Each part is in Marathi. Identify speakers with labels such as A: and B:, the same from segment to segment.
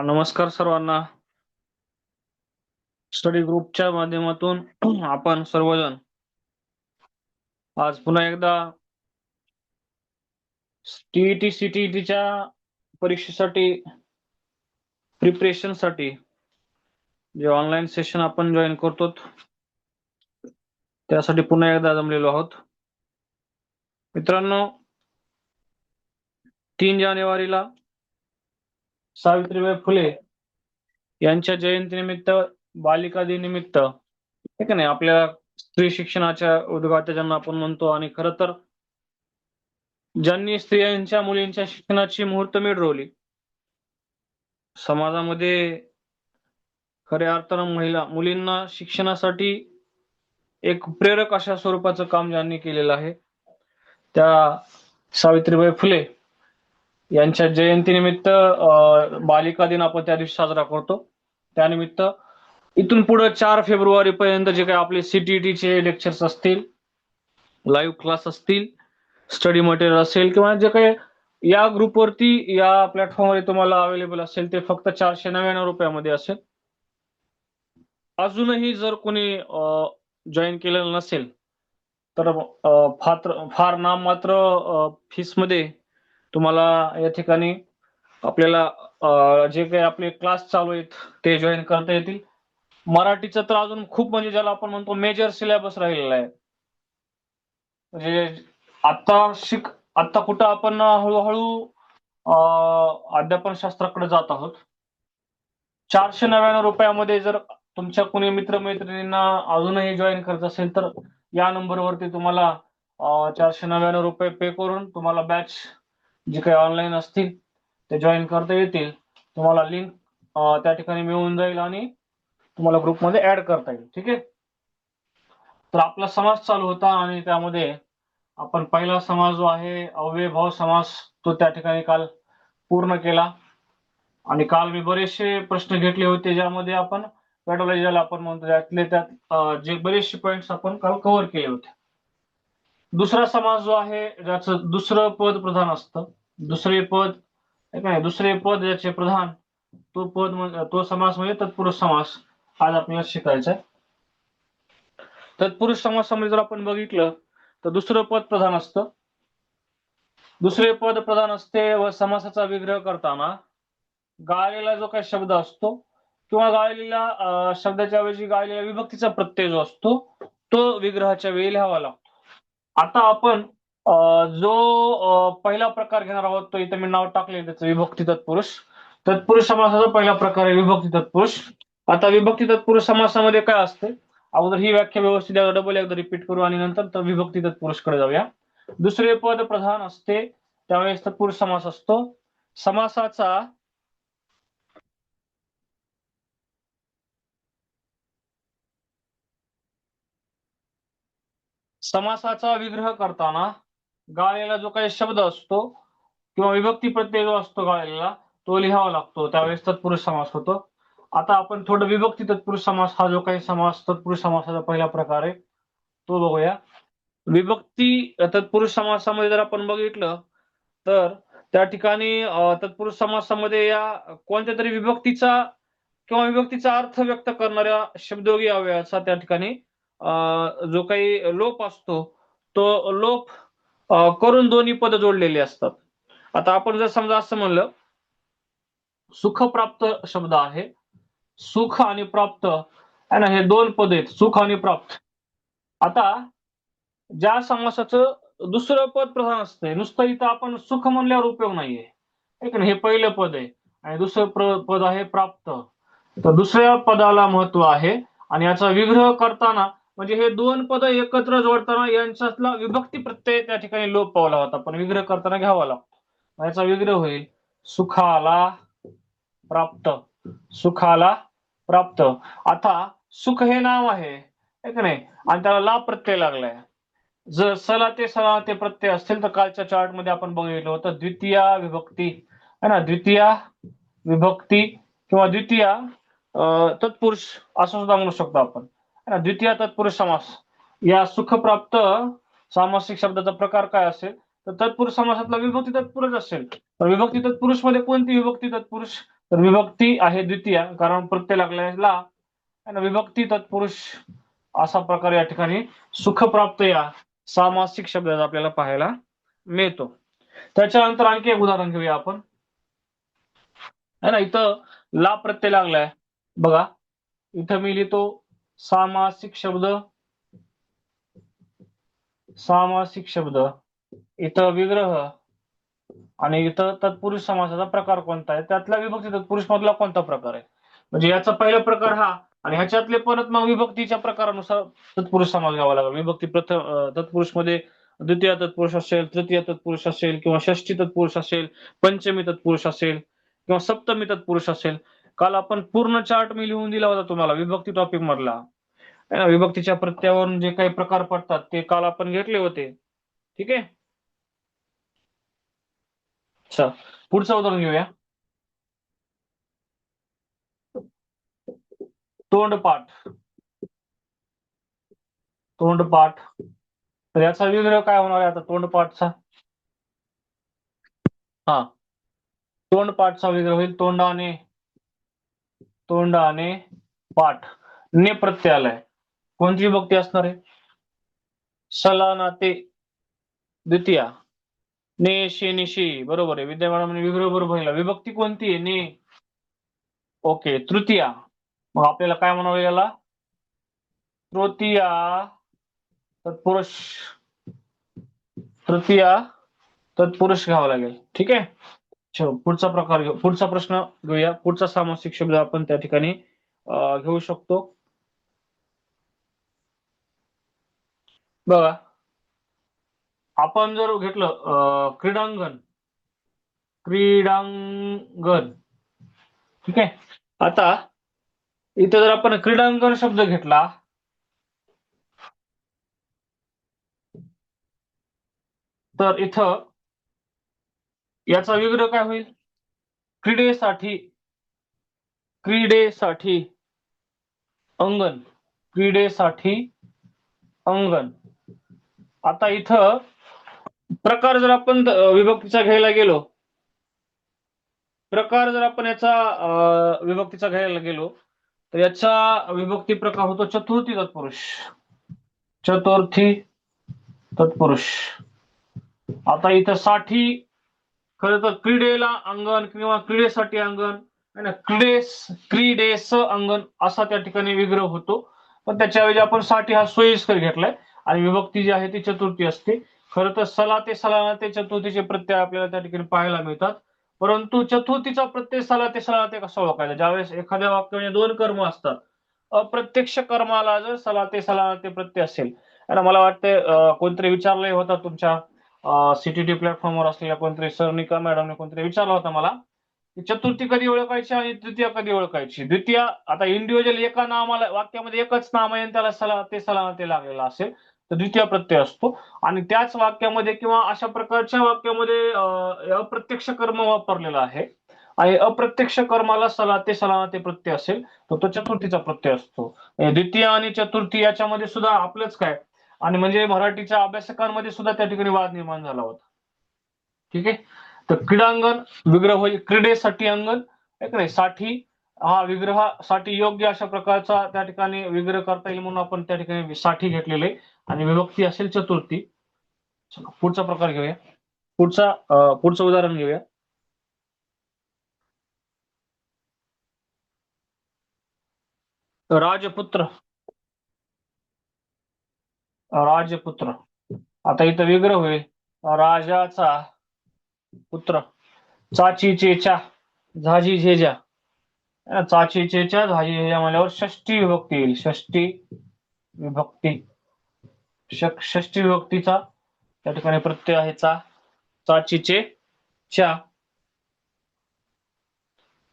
A: नमस्कार सर्वांना. स्टडी ग्रुपच्या माध्यमातून आपण सर्वजण आज पुन्हा एकदा टीईटी सीटीईटीच्या परीक्षेसाठी प्रिपरेशनसाठी जे ऑनलाईन सेशन आपण जॉईन करतो त्यासाठी पुन्हा एकदा जमलेलो आहोत. मित्रांनो, 3 जानेवारीला सावित्रीबाई फुले यांच्या जयंतीनिमित्त, बालिका दिनानिमित्त ठीक आहे, आपल्या स्त्री शिक्षणाच्या उद्गात्या ज्यांना आपण म्हणतो, आणि खरं तर ज्यांनी स्त्रियांच्या मुलींच्या शिक्षणाची मुहूर्तमेढ रोवली, समाजामध्ये खऱ्या अर्थानं मुलींना शिक्षणासाठी एक प्रेरक अशा स्वरूपाचं काम ज्यांनी केलेलं आहे, त्या सावित्रीबाई फुले यांच्या जयंतीनिमित्त बालिका दिन आपण त्या दिवशी साजरा करतो. त्यानिमित्त इथून पुढे 4 फेब्रुवारी पर्यंत जे काही आपले सीटीईटीचे लेक्चर्स असतील, लाईव्ह क्लास असतील, स्टडी मटेरियल असेल, किंवा जे काही या ग्रुपवरती या प्लॅटफॉर्मवरती तुम्हाला अवेलेबल असेल, ते फक्त 499 रुपयामध्ये असेल. अजूनही जर कोणी जॉईन केलेलं नसेल तर फार नाममात्र फीसमध्ये तुम्हाला या ठिकाणी आपल्याला जे काही आपले क्लास चालू आहेत ते जॉईन करता येतील. मराठीचं तर अजून खूप, म्हणजे ज्याला आपण म्हणतो मेजर सिलेबस राहिलेला आहे. म्हणजे आता कुठं आपण हळूहळू अध्यापन शास्त्राकडे जात आहोत. 499 रुपयामध्ये जर तुमच्या कोणी मित्रमैत्रिणींना अजूनही जॉईन करायचं असेल तर या नंबरवरती तुम्हाला 499 रुपये पे करून तुम्हाला बॅच जे काही ऑनलाईन असतील ते जॉईन करता येतील. तुम्हाला लिंक त्या ठिकाणी मिळून जाईल आणि तुम्हाला ग्रुपमध्ये ऍड करता येईल. ठीक आहे. तर आपला समाज चालू होता आणि त्यामध्ये आपण पहिला समाज जो आहे अव्ययभाव समास, तो त्या ठिकाणी काल पूर्ण केला. आणि काल मी बरेचसे प्रश्न घेतले होते ज्यामध्ये आपण पेडॉलॉजी ज्याला आपण म्हणतो त्यात जे बरेचसे पॉइंट्स आपण काल कव्हर केले होते. दुसरा समास जो आहे ज्याचं दुसरं पद प्रधान असतं, दुसरे पद ज्याचे प्रधान, तो समास म्हणजे तत्पुरुष समास आज आपल्याला शिकायचा आहे. तत्पुरुष समासामध्ये जर आपण बघितलं तर दुसरं पद प्रधान असतं, दुसरे पद प्रधान असते व समासाचा विग्रह करताना गाळलेला जो काही शब्द असतो किंवा गाळलेल्या शब्दाच्या ऐवजी गाळलेल्या विभक्तीचा प्रत्यय जो असतो तो विग्रहाच्या वेळी लिहावा लागतो. आता आपण जो पहिला प्रकार घेणार आहोत तो इथं मी नाव टाकले, त्याचं विभक्ती तत्पुरुष. तत्पुरुष समासाचा पहिला प्रकार आहे विभक्ती तत्पुरुष. आता विभक्ती तत्पुरुष समासामध्ये काय असते, अगोदर ही व्याख्या व्यवस्थित डबल एकदा रिपीट करू आणि नंतर विभक्ती तत्पुरुष कडे जाऊया. दुसरे पद प्रधान असते त्यावेळेस तत्पुरुष समास असतो. समासाचा विग्रह करताना गाळलेला जो काही शब्द असतो किंवा विभक्ती प्रत्यय जो असतो गाळलेला तो लिहावा लागतो, त्यावेळेस तत्पुरुष समास होतो. आता आपण थोडं विभक्ती तत्पुरुष समास हा जो काही समास तत्पुरुष समासाचा पहिला प्रकार आहे तो बघूया. विभक्ती तत्पुरुष समासामध्ये जर आपण बघितलं तर त्या ठिकाणी तत्पुरुष समासामध्ये या कोणत्या तरी विभक्तीचा किंवा विभक्तीचा अर्थ व्यक्त करणाऱ्या शब्दयोगी अव्ययाचा त्या ठिकाणी जो काही लोप असतो तो लोप करून दोन्ही पद जोडलेले असतात. आता आपण जर समजा असं म्हणलं, सुखप्राप्त शब्द आहे, सुख आणि प्राप्त आहे ना, हे दोन पद आहेत, सुख आणि प्राप्त. आता ज्या समासाचं दुसरं पद प्रधान असतंय, नुसतं इथं आपण सुख म्हणल्यावर उपयोग नाहीये, हे पहिलं पद आहे आणि दुसरं पद आहे प्राप्त. तर दुसऱ्या पदाला महत्व आहे आणि याचा विग्रह करताना म्हणजे हे दोन पद एकत्र जोडताना यांच्यातला विभक्ती प्रत्यय त्या ठिकाणी लोप पावला होता, पण विग्रह करताना घ्यावा लागतो. याचा विग्रह होईल सुखाला प्राप्त, सुखाला प्राप्त. आता सुख हे नाव आहे की नाही, आणि त्याला ला प्रत्यय लागलाय. जर सला ते प्रत्यय असतील तर कालच्या चार्ट मध्ये आपण बघितलं होतं द्वितीय विभक्ती है ना, द्वितीय विभक्ती किंवा द्वितीय तत्पुरुष असं सुद्धा म्हणू शकतो आपण. द्वितीय तत्पुरुष समास या सुखप्राप्त सामासिक शब्दाचा प्रकार काय असेल तर तत्पुरुष समासातला विभक्ती तत्पुरुष असेल. तर विभक्ती तत्पुरुष मध्ये कोणती विभक्ती तत्पुरुष तर विभक्ती आहे द्वितीय, कारण प्रत्यय लागलेला आणि विभक्ती तत्पुरुष असा प्रकार या ठिकाणी सुखप्राप्त या सामासिक शब्दात आपल्याला पाहायला मिळतो. त्याच्यानंतर आणखी एक उदाहरण घेऊया आपण. है ना, इथं ला प्रत्यय लागलाय बघा. इथं मी लिहितो सामासिक शब्द, सामासिक शब्द, इथं विग्रह आणि इथं तत्पुरुष समासाचा प्रकार कोणता आहे, त्यातला विभक्ती तत्पुरुष मधला कोणता प्रकार आहे. म्हणजे याचा पहिला प्रकार हा आणि ह्याच्यातले परत मग विभक्तीच्या प्रकारानुसार तत्पुरुष समास घ्यावा लागेल. विभक्ती प्रथम तत्पुरुष मध्ये द्वितीय तत्पुरुष असेल, तृतीय तत्पुरुष असेल किंवा षष्ठी तत्पुरुष असेल, पंचमी तत्पुरुष असेल किंवा सप्तमी तत्पुरुष असेल. काल आपण पूर्ण चार्ट मी लिहून दिला होता तुम्हाला विभक्ती टॉपिक मधला. विभक्तीच्या प्रत्ययावरून जे काही प्रकार पडतात ते काल आपण घेतले होते. ठीक आहे. अच्छा, पुढचं उदाहरण घेऊया. तोंडपाठ. तोंडपाठ, तर याचा विग्रह काय होणार आहे आता तोंडपाठचा? हा, तोंडपाठचा विग्रह होईल तोंडाने. तोंडाने पाठ, ने प्रत्यय आलाय. कोणती विभक्ती असणार आहे? सलानाते द्वितीया. ने शेनिशी, बरोबर आहे. विद्या मॅडम विग्रह बरोबर आहे. विभक्ती कोणती आहे? ने. ओके, तृतीया. मग आपल्याला काय म्हणावं याला? तृतीया तत्पुरुष. तृतीया तत्पुरुष घ्यावा लागेल. ठीक आहे. पुढचा प्रकार घेऊ, पुढचा प्रश्न घेऊया. पुढचा सामासिक शब्द आपण त्या ठिकाणी घेऊ शकतो. बघा, आपण जर घेतलं क्रीडांगण. क्रीडांगण, ठीक आहे. आता इथे जर आपण क्रीडांगण शब्द घेतला तर इथं याचा विग्रह काय होईल? क्रीडेसाठी. क्रीडेसाठी अंगण. क्रीडेसाठी अंगण. आता इथं प्रकार जर आपण विभक्तीचा घ्यायला गेलो, प्रकार जर आपण याचा विभक्तीचा घ्यायला गेलो तर याचा विभक्ती प्रकार होतो चतुर्थी तत्पुरुष. चतुर्थी तत्पुरुष. आता इथं साठी, खरं तर क्रीडेला अंगण किंवा क्रीडेसाठी अंगण, क्रीडेस अंगण असा त्या ठिकाणी विग्रह होतो. पण त्याच्याऐवजी आपण साठी हा सोयीस्कर घेतलाय आणि विभक्ती जी आहे ती चतुर्थी असते. खरं तर सलाते सलाते चतुर्थीचे प्रत्यय आपल्याला त्या ठिकाणी पाहायला मिळतात. परंतु चतुर्थीचा प्रत्यय सलाते सलाते कसा ओळखायचा? ज्यावेळेस एखाद्या वाक्यामध्ये दोन कर्म असतात, अप्रत्यक्ष कर्माला जर सलाते सलाते प्रत्यय असेल, आणि मला वाटतं कोणतरी विचारलंय होता तुमच्या सीटीटी प्लॅटफॉर्मवर असलेल्या कोणतरी सरनी का मॅडमने कोणतरी विचारला होता मला, चतुर्थी कधी ओळखायची आणि तृतीय कधी ओळखायची. द्वितीय आता इंडिव्हिज्युअल एका नामाला वाक्यामध्ये एकच नाम आहे आणि त्याला सलाते लागलेला असेल तर द्वितीय प्रत्यय असतो. आणि त्याच वाक्यामध्ये किंवा अशा प्रकारच्या वाक्यामध्ये अप्रत्यक्ष कर्म वापरलेला आहे आणि अप्रत्यक्ष कर्माला सलाते प्रत्यय असेल तर तो चतुर्थीचा प्रत्यय असतो. द्वितीय आणि चतुर्थी याच्यामध्ये सुद्धा आपलंच काय, आणि म्हणजे मराठीच्या अभ्यासकांमध्ये सुद्धा त्या ठिकाणी वाद निर्माण झाला होता. ठीक आहे. तर क्रीडांगण विग्रह होईल क्रीडेसाठी अंगण, नाही साठी हा विग्रहासाठी योग्य अशा प्रकारचा त्या ठिकाणी विग्रह करता येईल म्हणून आपण त्या ठिकाणी साठी घेतलेले आणि विभक्ती असेल चतुर्थी. पुढचा प्रकार घेऊया. पुढचं उदाहरण घेऊया. राजपुत्र. राजपुत्र, आता इथं विग्रह होईल राजाचा पुत्र. चाची चेचा झाजी झेजा. चाची चेचा झाजी झेजा म्हणल्यावर षष्टी विभक्ती येईल. षष्टी विभक्ती. षष्टी विभक्तीचा त्या ठिकाणी प्रत्यय आहे चा. चाचीचे च्या.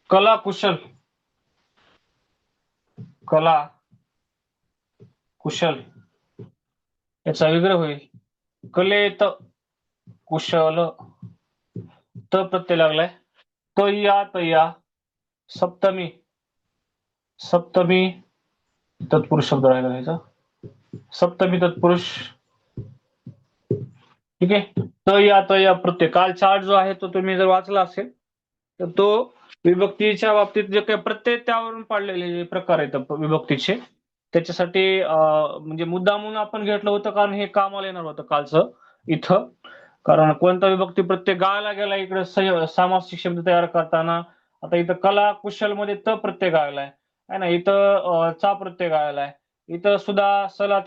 A: कला कुशल. कला कुशल याचा विग्रह होईल कलेत कुशल. त प्रत्यय लागलाय. तया सप्तमी. सप्तमी तत्पुरुष शब्द राहिला याचा. सप्तमी तत्पुरुष. ठीक आहे. तया प्रत्यय काल चार्ट जो आहे तो तुम्ही जर वाचला असेल तर तो विभक्तीच्या बाबतीत जे काही प्रत्यय त्यावरून पाडलेले जे प्रकार आहेत विभक्तीचे, त्याच्यासाठी म्हणजे मुद्दामून आपण घेतलं होतं, कारण हे कामाला येणार होतं कालचं इथं. कारण कोणता विभक्ती प्रत्यय गाळला गेला इकडे सामासिक शब्द तयार करताना. आता इथं कला कुशल मध्ये त प्रत्यय गाळलाय है ना, इथं चा प्रत्यय गाळलाय, इथं सुद्धा सला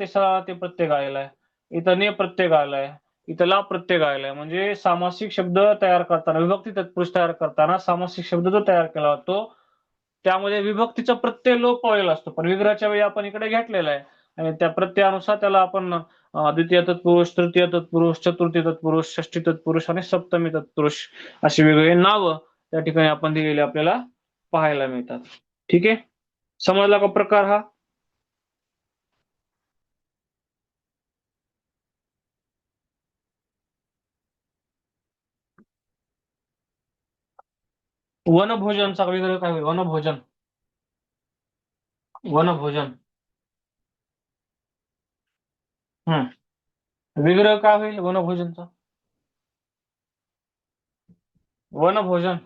A: ते प्रत्यय गाळलाय, इथं ने प्रत्यय गाळलाय, इथं ला प्रत्यय गाळलाय. म्हणजे सामासिक शब्द तयार करताना, विभक्ती तत्पुरुष तयार करताना सामासिक शब्द जो तयार केला जातो त्यामध्ये विभक्तीचा प्रत्यय लोप पावलेला असतो, पण विग्रहाच्या वेळी आपण इकडे घेतलेला आहे आणि त्या प्रत्ययानुसार त्याला आपण द्वितीय तत्पुरुष, तृतीय तत्पुरुष, चतुर्थी तत्पुरुष, षष्ठी तत्पुरुष आणि सप्तमी तत्पुरुष अशी वेगवेगळी नावं त्या ठिकाणी आपण दिलेली आपल्याला पाहायला मिळतात. ठीक आहे, समजला का प्रकार हा? वनभोजनचा विग्रह काय होईल? वनभोजन, वनभोजन. विग्रह काय होईल वनभोजनचा? वनभोजन,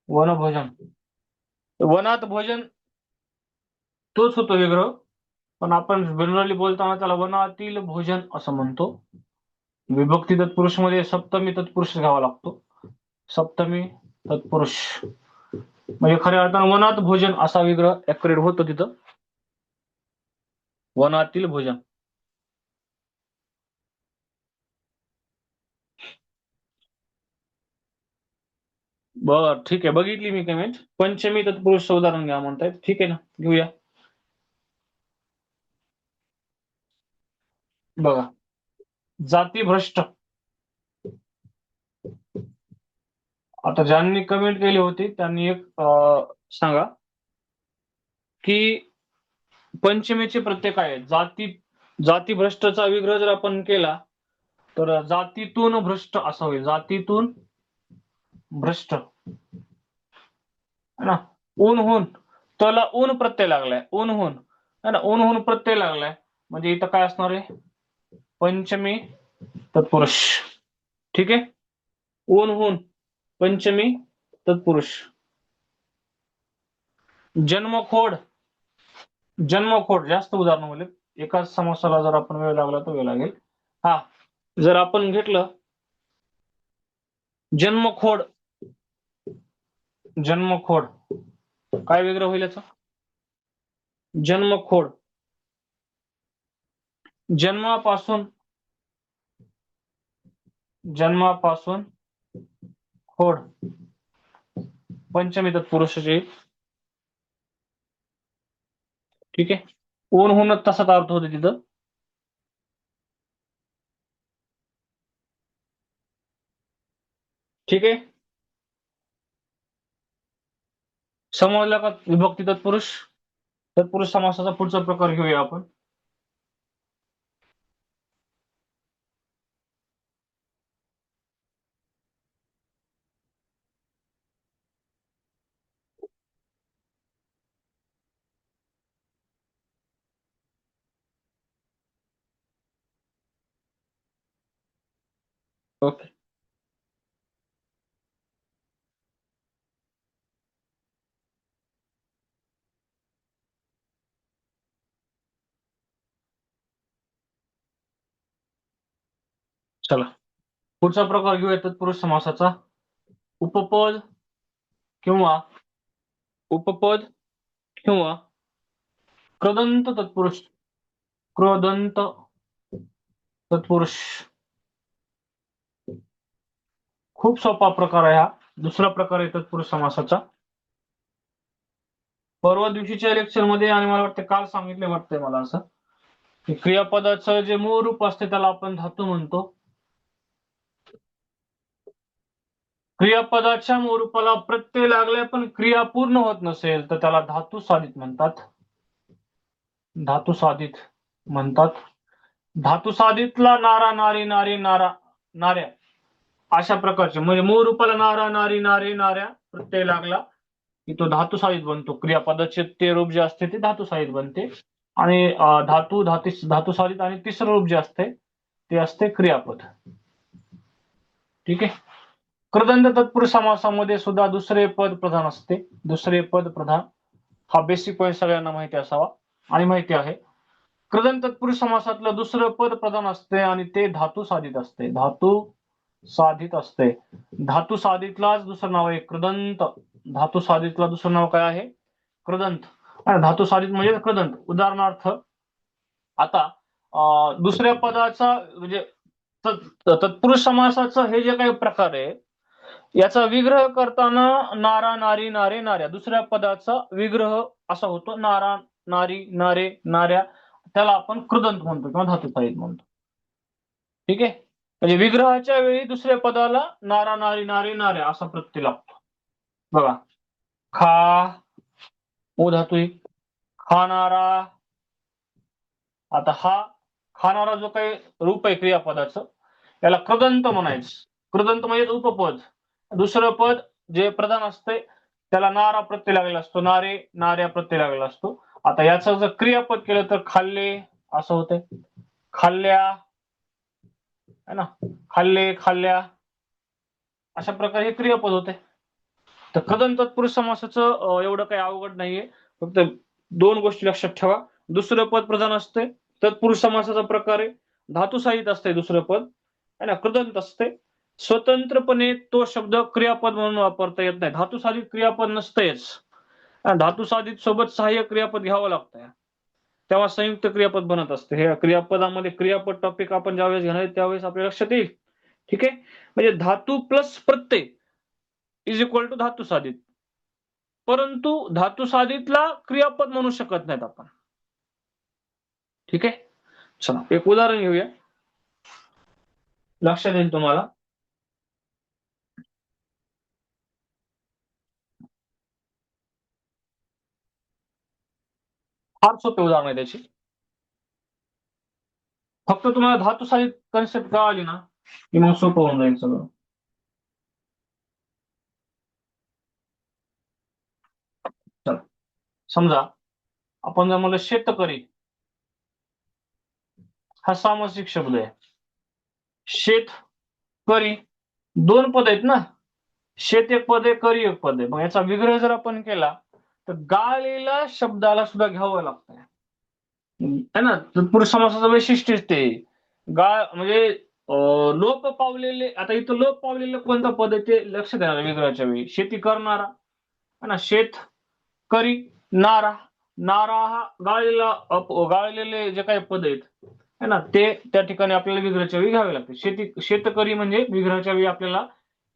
A: वनभोजन. वनात भोजन तोच होतो विग्रह, पण आपण जनरली बोलताना त्याला वनातील भोजन असं म्हणतो. विभक्ती तत्पुरुष मध्ये सप्तमी तत्पुरुष घ्यावा लागतो. सप्तमी तत्पुरुष म्हणजे खऱ्या अर्थानं वनात भोजन असा विग्रह ऍक्युरेट होतो तिथं. वनातील भोजन. बर ठीक आहे, बघितली मी कमेंट. पंचमी तत्पुरुष उदाहरण घ्या म्हणतायत, ठीक आहे ना, घेऊया. बघा, जातीभ्रष्ट. आता ज्यांनी कमेंट केली होती त्यांनी एक सांगा की पंचमीचे प्रत्यय काय आहेत. जातीभ्रष्टचा विग्रह जर आपण केला तर जातीतून भ्रष्ट असं होईल. जातीतून भ्रष्ट है ना. ऊनहून, तला ऊन प्रत्यय लागलाय, ऊनहून है ना, ऊनहून प्रत्यय लागलाय म्हणजे इथं काय असणार आहे? पंचमी तत्पुरुष. ठीक आहे, ऊनहून पंचमी तत्पुरुष. जन्मखोड, जन्मखोड. जास्त उदाहरण बोलले, एकाच समासाला जर आपण वेळ लागला तर वेळ लागेल. हा, जर आपण घेतलं जन्मखोड, जन्मखोड काय वेगळं होईल याचा? जन्मखोड, जन्मापासून, जन्मापासून खोड, पंचमी तत्पुरुषाचे. ठीक आहे, ऊन होऊनच तसाच अर्थ होते तिथं. ठीक आहे, समजलं का? विभक्ती तत्पुरुष, तत्पुरुष समासाचा पुढचा प्रकार घेऊया आपण. ओके, चला पुढचा प्रकार घेऊया तत्पुरुष समासाचा. उपपद किंवा उपपद किंवा कृदंत तत्पुरुष, कृदंत तत्पुरुष. खूप सोपा प्रकार आहे हा. दुसरा प्रकार आहे तत्पुरुष समासाचा. परवा दिवशीच्या लेक्चर मध्ये आणि मला वाटतं काल सांगितले वाटतंय मला असं की क्रियापदाचं जे मूळ रूप असते त्याला आपण धातू म्हणतो. क्रियापदाच्या मूळ रूपाला प्रत्यय लागले पण क्रिया पूर्ण होत नसेल तर त्याला धातू साधित म्हणतात. धातू साधित म्हणतात. धातू साधितला नारा, नारी, नारी, नारा, नाऱ्या अशा प्रकारचे, म्हणजे मूळ रूपाला नारा, नारी, नारे, नाऱ्या प्रत्यय लागला की तो धातू साधित बनतो. क्रियापदाचे ते रूप जे असते ते धातू साधित बनते. आणि धातू साधित आणि तिसरं रूप जे असते ते असते क्रियापद. ठीक आहे. कृदंत तत्पुरुष समासामध्ये सुद्धा दुसरे पद प्रधान असते. दुसरे पद प्रधान हा बेसिक पॉईंट सगळ्यांना माहिती असावा आणि माहिती आहे. कृदंत तत्पुरुष समासातलं दुसरं पद प्रधान असते आणि ते धातू साधित असते. धातू साधित असते. धातू साधितलाच दुसरं नाव आहे कृदंत. धातू साधितला दुसरं नाव काय आहे? कृदंत. आणि धातू साधित म्हणजे कृदंत. उदाहरणार्थ आता दुसऱ्या पदाचा म्हणजे तत्पुरुष समासाचं हे जे काही प्रकार आहे याचा विग्रह करताना नारा नारी नारे नाऱ्या दुसऱ्या पदाचा विग्रह असा होतो. नारा नारी नारे नाऱ्या त्याला आपण कृदंत म्हणतो किंवा धातुसाहित म्हणतो. ठीक आहे. म्हणजे विग्रहाच्या वेळी दुसऱ्या पदाला नारा नारी नारे नाऱ्या असा प्रत्यय लागतो. बघा खा ओ धातू खाणारा. आता हा खाणारा जो काही रूप आहे क्रियापदाचं याला कृदंत म्हणायचं. कृदंत म्हणजे उपपद. दुसरं पद जे प्रधान असते त्याला नारा प्रत्यय लागलेला असतो. नारे नाऱ्या प्रत्यय लागलेला असतो. आता याचं जर क्रियापद केलं तर खाल्ले असं होतंय. खाल्ल्या है ना, खाल्ले खाल्ल्या अशा प्रकारे हे क्रियापद होते. तर कृदंत तत्पुरुष समासाचं एवढं काही अवघड नाहीये. फक्त दोन गोष्टी लक्षात ठेवा. दुसरं पद प्रधान असते. तत्पुरुष समासाचा प्रकार आहे. धातुसाहित असते दुसरं पद है ना, कृदंत असते. स्वतंत्रपणे तो शब्द क्रियापद म्हणून वापरता येत नाही. धातुसाधित क्रियापद नसतेच. धातुसाधित सोबत सहाय्यक क्रियापद घ्यावं लागतं. तेव्हा संयुक्त क्रियापद बनत असते. हे क्रियापदामध्ये क्रियापद टॉपिक आपण ज्यावेळेस घेणार त्यावेळेस आपल्या लक्षात येईल. ठीक आहे. म्हणजे धातू plus Pratyaya is equal to धातू साधित. परंतु धातू साधितला क्रियापद म्हणू शकत नाहीत आपण. ठीक आहे. चला एक उदाहरण घेऊया, लक्षात येईल तुम्हाला. फार सोपे उदाहरण आहे त्याची. फक्त तुम्हाला धातू साधित कन्सेप्ट कळाली ना की मग सोपं होऊन जाईल सगळं. चला समजा आपण जर म्हणलं शेतकरी हा सामासिक शब्द आहे. शेतकरी दोन पद आहेत ना. शेत एक पद आहे, करी एक पद आहे. मग याचा विग्रह जर आपण केला तर गाळलेल्या शब्दाला सुद्धा घ्यावं लागतं है ना. तत्पुरुष समासाचं वैशिष्ट्य ते गाळ म्हणजे लोप पावलेले. आता इथं लोप पावलेलं कोणतं पद आहे ते लक्ष द्या विग्रहाच्या वेळी. शेती करणारा है ना, शेत करी नारा. नारा हा गाळलेले जे काही पद आहेत है ना ते त्या ठिकाणी आपल्याला विग्रहाच्या वेळी घ्यावे लागते. शेतकरी म्हणजे विग्रहाच्या वेळी आपल्याला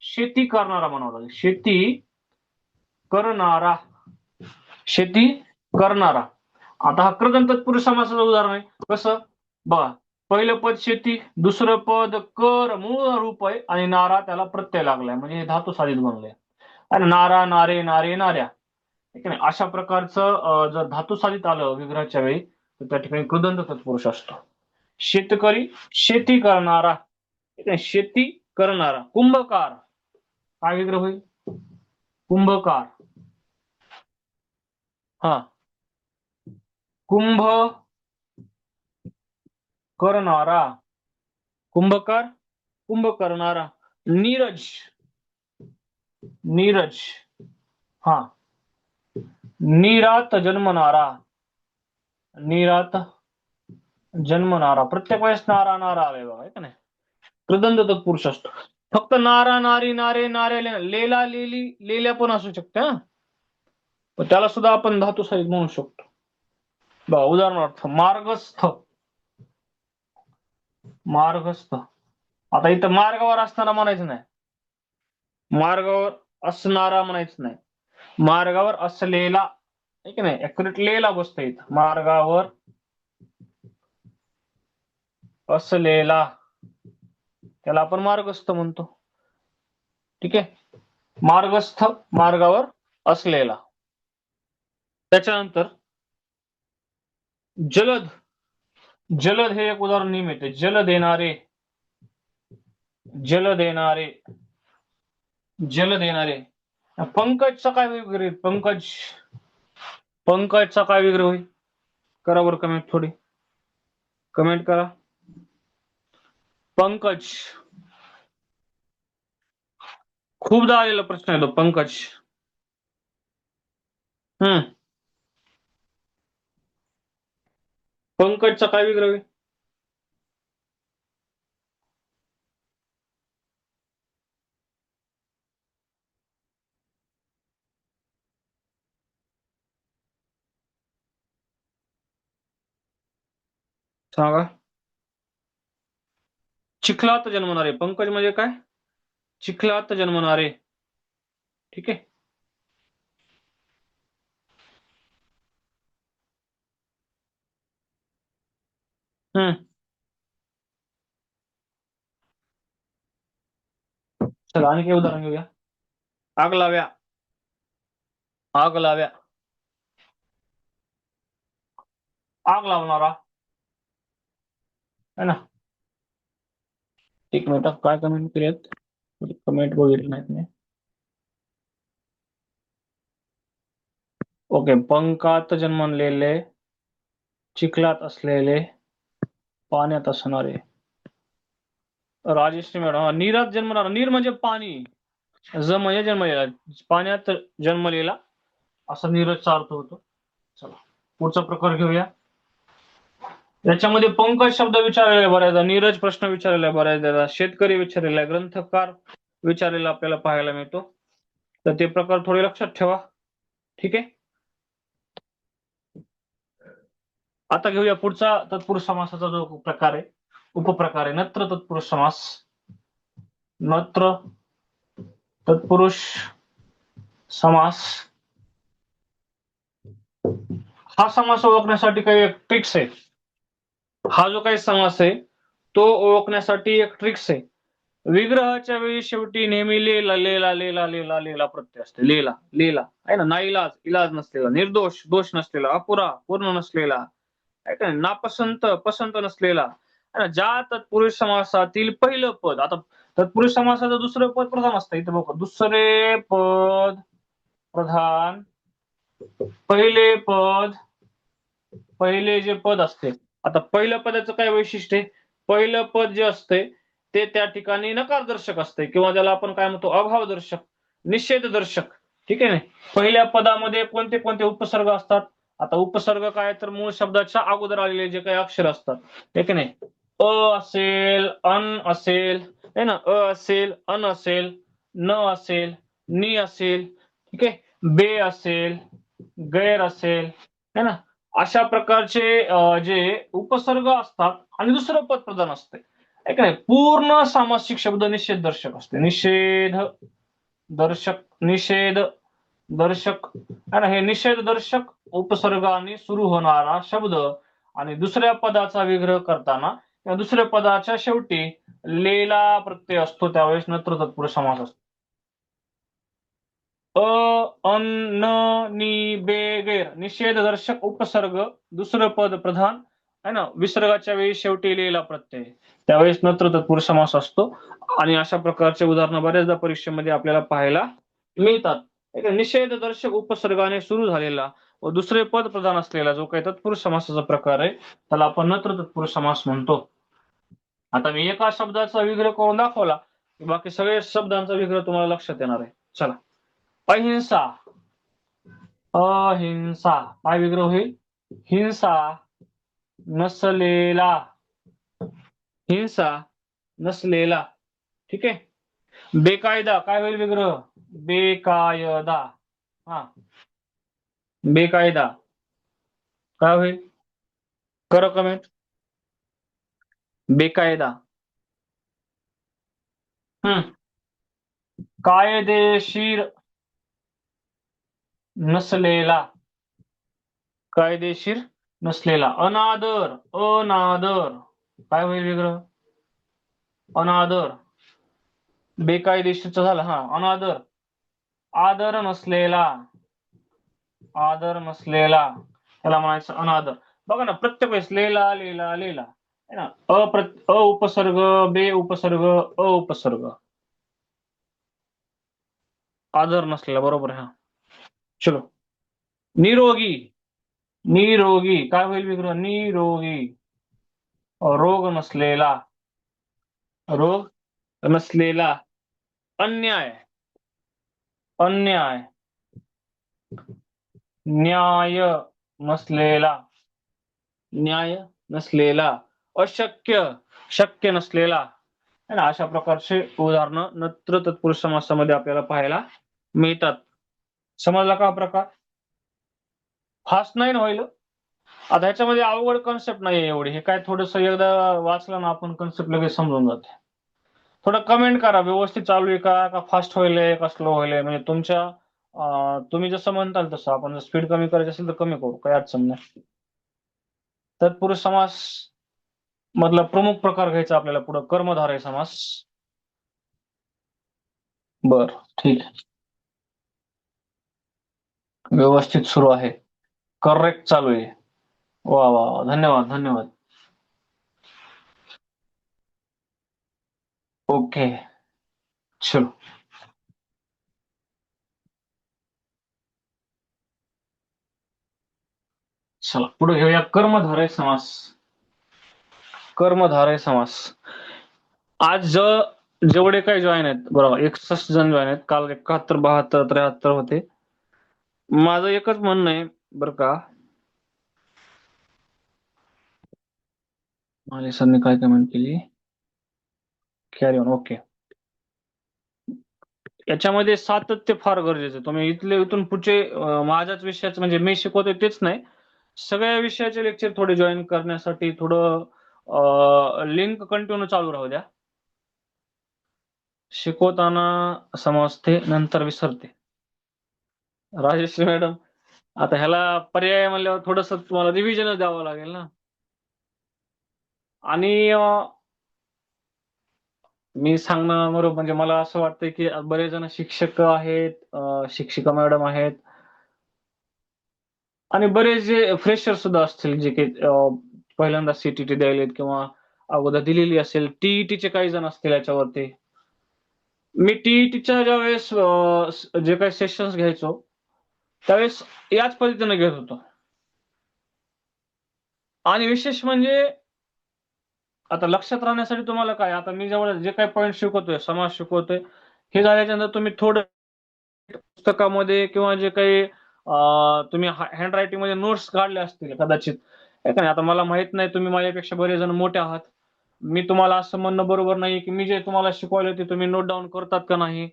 A: शेती करणारा म्हणावं लागेल. शेती करणारा. शेती करणारा. आता हा कृदंत तत्पुरुष समासाचं उदाहरण आहे. कसं बघा, पहिलं पद शेती, दुसरं पद कर मूळ रूप आहे आणि नारा त्याला प्रत्यय लागलाय म्हणजे हे धातू साधित बनलंय. आणि नारा नारे नारे नाऱ्या ठीक आहे. अशा प्रकारचं जर धातू साधित आलं विग्रहाच्या वेळी तर त्या ठिकाणी कृदंत तत्पुरुष असतो. शेतकरी शेती करणारा ठीक आहे. शेती करणारा. कुंभकार काय विग्रह होईल? कुंभकार. हा कुंभ करणारा. कुंभकार कुंभ करणारा. नीरज नीरज हा नीरात जन्मणारा. नीरात जन्मणारा. प्रत्येक वेळेस नारा नारा आलाय बघा है का नाही. कृदंत तत्पुरुष असतो. फक्त नारा नारी नारे नारे लेला लेली लेल्या पण असू शकते हा. पण त्याला सुद्धा आपण धातू साहित म्हणू शकतो. बघा उदाहरणार्थ मार्गस्थ. मार्गस्थ. आता इथं मार्गावर असताना म्हणायचं नाही. मार्गावर असणारा म्हणायचं नाही. मार्गावर असलेला ठीक आहे. ऍक्युरेट लेला बसतं इथं. मार्गावर असलेला त्याला आपण मार्गस्थ म्हणतो. ठीक आहे. मार्गस्थ मार्गावर असलेला. त्याच्यानंतर जलद. जलद हे एक उदाहरण नियमित आहे. जल देणारे. जल देणारे. जल देणारे. पंकजचा काय विग्रह? पंकज. पंकजचा काय विग्रह होईल? करा बरं कमेंट, थोडी कमेंट करा. पंकज. खूपदा आलेला प्रश्न आहे तो, पंकज. पंकजचा काय विग्रह आहे? सांगा. चिखलात जन्मणारे. पंकज म्हणजे काय? चिखलात जन्मणारे. ठीक आहे. हम्म. चला आणखी उदाहरण घेऊया. आग लाव्या. आग लाव्या. आग लावणारा. है ना. एक मिनिट, काय कमेंट केलेत? कमेंट बघितलं नाहीत मी. ओके. पंकात जन्मलेले, चिखलात असलेले, पाण्यात असणारे. राजश्री मॅडम. नीरात जन्मणारा. नीर म्हणजे पाणी. ज म्हणजे जन्मलेला. पाण्यात जन्मलेला असा नीरजचा अर्थ होतो. चला पुढचा प्रकार घेऊया. याच्यामध्ये पंकज शब्द विचारलेला आहे बऱ्याचदा, नीरज प्रश्न विचारलेला आहे बऱ्याचदा, शेतकरी विचारलेला आहे, ग्रंथकार विचारलेला आपल्याला पाहायला मिळतो. तर ते प्रकार थोडे लक्षात ठेवा. ठीक आहे. आता घेऊया पुढचा तत्पुरुष समासाचा जो प्रकार आहे, उपप्रकार आहे, नत्र तत्पुरुष समास. नत्र तत्पुरुष समास. हा समास ओळखण्यासाठी काही एक ट्रिक्स आहे. हा जो काही समास आहे तो ओळखण्यासाठी एक ट्रिक्स आहे. विग्रहाच्या वेळी शेवटी नेहमी लेला लेला लेला लेला लेला प्रत्यय असते. लेला लेला आहे ना. नाईलाज, इलाज नसलेला, निर्दोष, दोष नसलेला, अपुरा, पूर्ण नसलेला, आहे का, नापसंत, पसंत नसलेला, आहे ना. ज्या तत्पुरुष समासातील पहिलं पद, आता तत्पुरुष समासाचं दुसरं पद प्रधान असतं. इथं बघा, दुसरे पद प्रधान, पहिले पद, पहिले जे पद असते. आता पहिल्या पदाचं काय वैशिष्ट्य आहे? पहिलं पद जे असते ते त्या ठिकाणी नकारदर्शक असते, किंवा ज्याला आपण काय म्हणतो, अभावदर्शक, निषेधदर्शक. ठीक आहे ना. पहिल्या पदामध्ये कोणते कोणते उपसर्ग असतात? आता उपसर्ग काय, तर मूळ शब्दाच्या अगोदर आलेले जे काही अक्षर असतात. ठीक आहे नाही. अ असेल, अन असेल, है ना, अ असेल, अन असेल, न असेल, नि असेल, ठीक आहे, बे असेल, गैर असेल, है ना. अशा प्रकारचे जे उपसर्ग असतात आणि दुसरं पद प्रधान असते. आहे का नाही. पूर्ण सामासिक शब्द निषेध दर्शक असते. निषेध दर्शक, निषेध दर्शक, है ना. हे निषेध दर्शक उपसर्गाने सुरू होणारा शब्द आणि दुसऱ्या पदाचा विग्रह करताना किंवा दुसऱ्या पदाच्या शेवटी लेला प्रत्यय असतो, त्यावेळेस नत्र तत्पुरुष समास असतो. अ, अन, न, नि, बे, गैर, निषेध दर्शक उपसर्ग, दुसरं पद प्रधान, है ना, विसर्गाच्या वेळी शेवटी लिहिला प्रत्यय, त्यावेळेस नत्र तत्पुरुष समास असतो. आणि अशा प्रकारचे उदाहरणं बऱ्याचदा परीक्षेमध्ये आपल्याला पाहायला मिळतात. निषेध दर्शक उपसर्गाने सुरू झालेला व दुसरे पद प्रधान असलेला जो काही तत्पुरुष समासाचा प्रकार आहे त्याला आपण नत्र तत्पुरुष समास म्हणतो. आता मी एका शब्दाचा विग्रह करून दाखवला की बाकी सगळे शब्दांचा विग्रह तुम्हाला लक्षात येणार आहे. चला. अहिंसा. अहिंसा काय विग्रह होईल? हिंसा नसलेला. हिंसा नसलेला. ठीक आहे. बेकायदा काय होईल विग्रह? बेकायदा. हा, बेकायदा काय होईल? करा कमेंट. बेकायदा. कायदेशीर नसलेला. कायदेशीर नसलेला. अनादर. अनादर काय होईल विग्रह? अनादर. बेकायदेशीरचा झाला. हा, अनादर. आदर नसलेला. आदर नसलेला त्याला म्हणायचं अनादर. बघा ना, प्रत्येक वेळेस लेला लेला लेला, है ना. अ उपसर्ग, बे उपसर्ग, अ उपसर्ग, आदर नसलेला. बरोबर आहे. हा, चलो. निरोगी. निरोगी काय होईल विग्रह? निरोगी. रोग नसलेला. रोग नसलेला, अन्याय, अन्याय, न्याय नसलेला, न्याय नसलेला, अशक्य, शक्य नसलेला, है ना, अशा प्रकारचे उदाहरणं नत्र तत्पुरुष समासामध्ये आपल्याला पाहायला मिळतात. समजला का प्रकार? फास्ट नाही ना व्हायला? आता ह्याच्यामध्ये अवघड कन्सेप्ट नाहीये एवढी. हे काय थोडंसं एकदा वाचलं ना आपण कन्सेप्ट लगेच समजून जाते. थोडं कमेंट करा व्यवस्थित चालू आहे का फास्ट व्हायलंय का स्लो व्हायलंय, म्हणजे तुमच्या तुम्ही जसं म्हणताल तसं. आपण जर स्पीड कमी करायची असेल तर कमी करू, काही अडचण नाही. तत्पुरुष समास मधला प्रमुख प्रकार घ्यायचा आपल्याला पुढं, कर्मधारय समास. बर, ठीक आहे. व्यवस्थित सुरू आहे, करेक्ट चालू आहे. वा वा वा, धन्यवाद धन्यवाद. ओके, चलो. चला पुढे घेऊया कर्मधारय समास. कर्मधारय समास. आज जेवढे काही जॉईन आहेत, बरोबर 61 जण जॉईन आहेत. काल 71, 72, 73 होते. माझं एकच म्हणणं आहे बरं का, माले सरने काय कमेंट केली, कॅरी ऑन, ओके. याच्यामध्ये सातत्य फार गरजेचं आहे. तुम्ही इथून पुढचे माझ्याच विषयाचं म्हणजे मी शिकवतोय तेच नाही, सगळ्या विषयाचे लेक्चर थोडे जॉईन करण्यासाठी थोडं लिंक कंटिन्यू चालू राहू द्या. शिकवताना समजते, नंतर विसरते. राजेश्री मॅडम, आता ह्याला पर्याय म्हणल्यावर थोडस तुम्हाला रिव्हिजनच द्यावं लागेल ना. आणि मी सांगणं बरोबर, म्हणजे मला असं वाटतंय की बरेच जण शिक्षक आहेत, शिक्षिका मॅडम आहेत, आणि बरेच जे फ्रेशर सुद्धा असतील जे काही पहिल्यांदा सीटीटी द्यायलेत किंवा अगोदर दिलेली असेल. टीईटीचे काही जण असतील याच्यावरती. मी टीईटीच्या ज्या वेळेस जे काही सेशन्स घ्यायचो त्यावेळेस याच पद्धतीने घेत होतो. आणि विशेष म्हणजे आता लक्षात राहण्यासाठी तुम्हाला काय, आता मी जेवढे जे काही पॉईंट शिकवतोय, समाज शिकवतोय, हे झाल्याच्यानंतर तुम्ही थोडं पुस्तकामध्ये किंवा जे काही तुम्ही हँड मध्ये नोट्स काढले असतील कदाचित, आहे का नाही. आता मला माहित नाही, तुम्ही माझ्यापेक्षा बरेच जण मोठे आहात. मी तुम्हाला असं म्हणणं बरोबर नाही की मी जे तुम्हाला शिकवलं ते तुम्ही नोट डाऊन करतात का नाही.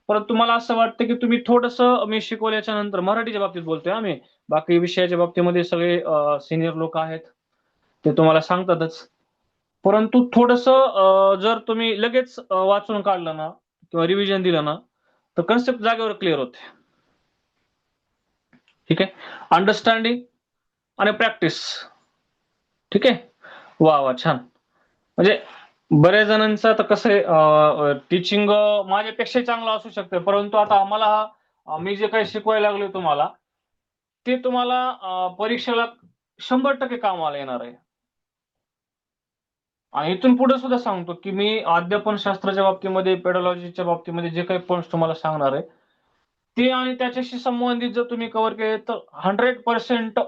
A: परंतु तुम्हाला असं वाटतं की तुम्ही थोडंसं मी शिकवल्याच्या नंतर, मराठीच्या बाबतीत बोलतोय आम्ही, बाकी विषयाच्या बाबतीमध्ये सगळे सिनियर लोक आहेत ते तुम्हाला सांगतातच. परंतु थोडंसं जर तुम्ही लगेच वाचून काढलं ना किंवा रिव्हिजन दिलं ना तर कन्सेप्ट जागेवर क्लिअर होते. ठीक आहे, अंडरस्टँडिंग आणि प्रॅक्टिस. ठीक आहे, वा वा, छान. म्हणजे बऱ्याच जणांचं आता कसं आहे, टीचिंग माझ्यापेक्षा चांगलं असू शकतं, परंतु आता आम्हाला मी जे काही शिकवायला लागलोय तुम्हाला ते तुम्हाला परीक्षेला 100% कामाला येणार आहे. आणि इथून पुढे सुद्धा सांगतो की मी अध्यापन शास्त्राच्या बाबतीमध्ये, पेडॉलॉजीच्या बाबतीमध्ये जे काही पॉईंट्स तुम्हाला सांगणार आहे ते आणि त्याच्याशी संबंधित जर तुम्ही कव्हर केले तर 100%,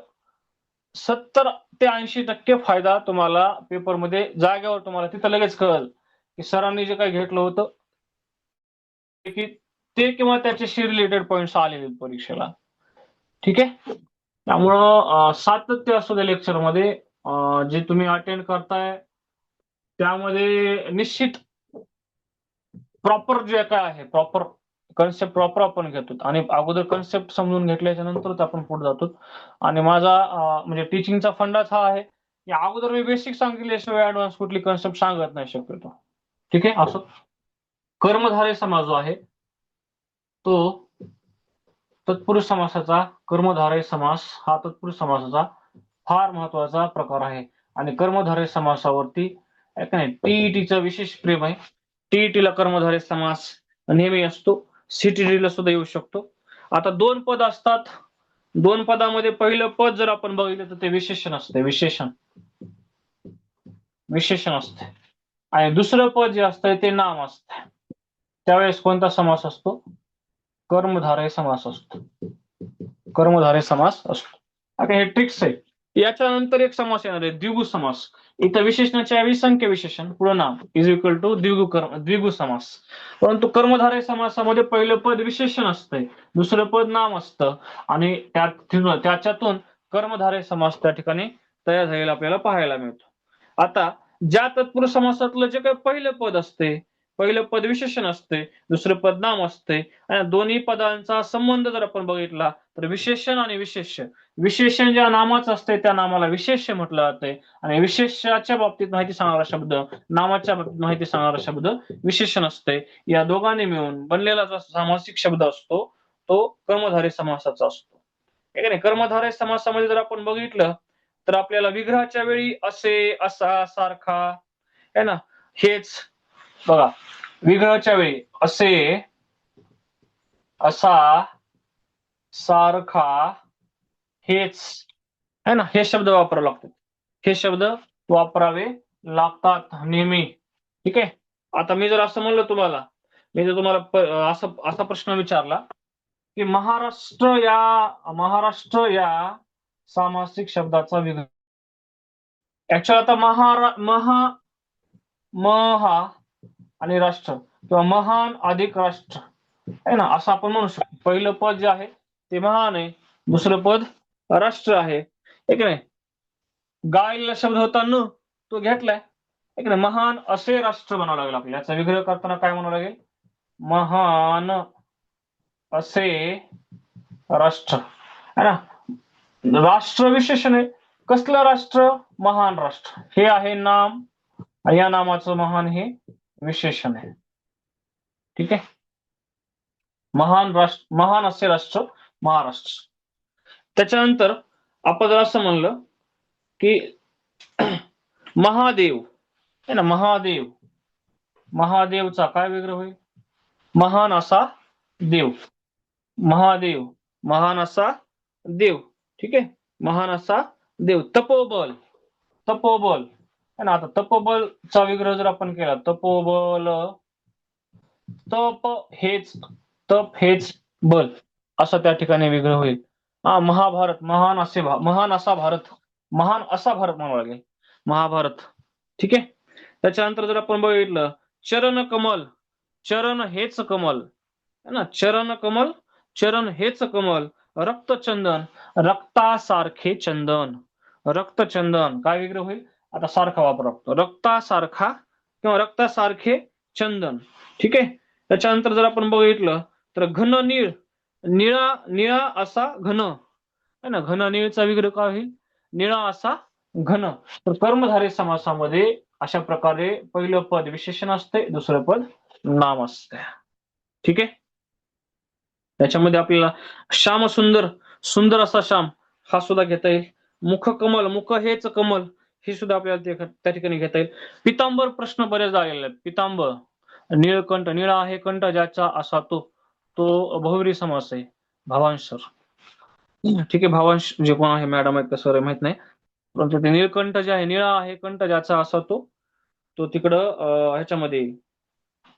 A: 70 ते 80% फायदा तुम्हाला पेपरमध्ये जागेवर तुम्हाला तिथं लगेच कळेल की सरांनी जे काही घेतलं होतं की ते किंवा त्याच्याशी रिलेटेड पॉईंट्स आलेले परीक्षेला. ठीक आहे, त्यामुळं सातत्य असू दे लेक्चरमध्ये, जे तुम्ही अटेंड करताय त्यामध्ये निश्चित प्रॉपर जे काय आहे, प्रॉपर कन्सेप्ट प्रॉपर आपण घेतो. आणि अगोदर कन्सेप्ट समजून घेतल्याच्या नंतरच आपण पुढे जातो. आणि माझा म्हणजे टीचिंगचा फंडाच हा आहे की अगोदर मी बेसिक सांगितल्याशिवाय ऍडव्हान्स कुठली कन्सेप्ट सांगत नाही शक्यतो. ठीक आहे, असं कर्मधारय समास जो आहे तो तत्पुरुष समासाचा, कर्मधारय समास हा तत्पुरुष समासाचा फार महत्वाचा प्रकार आहे. आणि कर्मधारय समासावरती टीईटीचं विशेष प्रेम आहे. टीईटीला कर्मधारय समास नेहमी असतो, सीटीटीला सुद्धा येऊ शकतो. आता 2 पद असतात, 2 पदामध्ये पहिलं पद जर आपण बघितलं तर ते विशेषण असते, विशेषण, विशेषण असते. आणि दुसरं पद जे असतंय ते नाम असतं. त्यावेळेस कोणता समास असतो? कर्मधारय समास असतो, कर्मधारय समास असतो. आता हे ट्रिक्स आहे, याच्यानंतर एक समास येणार आहे द्विगु समास. इथं विशेषणाच्या ऐवजी संख्या विशेषण पुढे नाम इज इक्वल टू द्विगु समास. परंतु कर्मधारय समासामध्ये पहिलं पद विशेषण असतंय, दुसरं पद नाम असतं आणि त्याच्यातून कर्मधारय समास त्या ठिकाणी तयार झालेला आपल्याला पाहायला मिळतो. आता ज्या तत्पुरुष समासातलं जे काही पहिलं पद असते, पहिलं पद विशेषण असते, दुसरं पद नाम असते आणि दोन्ही पदांचा संबंध जर आपण बघितला तर विशेषण आणि विशेष्य. विशेषण ज्या नामाचं असते त्या नामाला विशेष्य म्हटलं जाते आणि विशेष्याच्या बाबतीत माहिती सांगणारा शब्द, नामाच्या बाबतीत माहिती सांगणारा शब्द विशेषण असते. या दोघांनी मिळून बनलेला जो सामासिक शब्द असतो तो कर्मधारय समासाचा असतो. नाही, कर्मधारय समासामध्ये जर आपण बघितलं तर आपल्याला विग्रहाच्या वेळी असे, असा, सारखा है ना, हेच बघा, विग्रहाच्या वेळी असे, असा, सारखा, हेच है ना, हे शब्द वापरावे लागतात. हे शब्द वापरावे लागतात नेहमी. ठीक आहे. आता मी जर असं म्हणलं तुम्हाला, मी जर तुम्हाला असा प्रश्न विचारला की महाराष्ट्र या सामासिक शब्दाचा विग्रह. ऍक्च्युअली आता महा आणि राष्ट्र किंवा महान अधिक राष्ट्र आहे ना, असं आपण म्हणू शकतो. पहिलं पद जे आहे ते महान आहे, दुसरं पद राष्ट्र आहे. एक नाही, गायला शब्द होता न, तो घेतलाय. एक नाही, महान असे राष्ट्र म्हणावं लागेल आपल्याला. याचा विग्रह करताना काय म्हणावं लागेल? महान असे राष्ट्र है ना. राष्ट्र विशेषण आहे. कसलं राष्ट्र? महान राष्ट्र. हे आहे नाम आणि या नामाचं महान हे विशेषण आहे. ठीक आहे. महान असे राष्ट्र महाराष्ट्र. त्याच्यानंतर आपण जर असं म्हणलं की महादेव है ना, महादेवचा काय विग्रह होईल? महान असा देव. महादेव, महान असा देव. ठीक आहे. महान असा देव. तपोबल है ना. आता तपोबलचा विग्रह जर आपण केला, तपोबल, तप हेच बल, असा त्या ठिकाणी विग्रह होईल. महाभारत, महान असा भारत म्हणावं लागेल. महाभारत. ठीक आहे. त्याच्यानंतर जर आपण बघितलं चरण कमल, चरण हेच कमल है ना, चरण हेच कमल, रक्तचंदन, रक्तासारखे चंदन, रक्तचंदन काय विग्रह होईल? आता सारखा वापरा, रक्तासारखा किंवा रक्तासारखे चंदन. ठीक आहे. त्याच्यानंतर जर आपण बघितलं तर घन नीळ, निळा असा घन है ना, घन नीळचा विग्रह काय होईल? निळा असा घन. तर कर्मधारय समासामध्ये अशा प्रकारे पहिलं पद विशेषण असते, दुसरं पद नाम असते. ठीक आहे. त्याच्यामध्ये आपल्याला श्याम सुंदर असा श्याम हा सुद्धा घेता येईल. मुख कमल, मुख हेच कमल, हे सुद्धा आपल्याला त्या ठिकाणी घेता येईल. पितांबर प्रश्न बरेच आलेले आहेत. पितांबर, नीळकंठ, निळा आहे कंठ ज्याचा असा तो बहुव्रीही समास आहे. भावांश सर. ठीक आहे. भावांश जे कोण आहे, मॅडम आहेत का सर माहित नाही, परंतु ते नीळकंठ जे आहे, निळा आहे कंठ ज्याचा असा तो तिकडं ह्याच्यामध्ये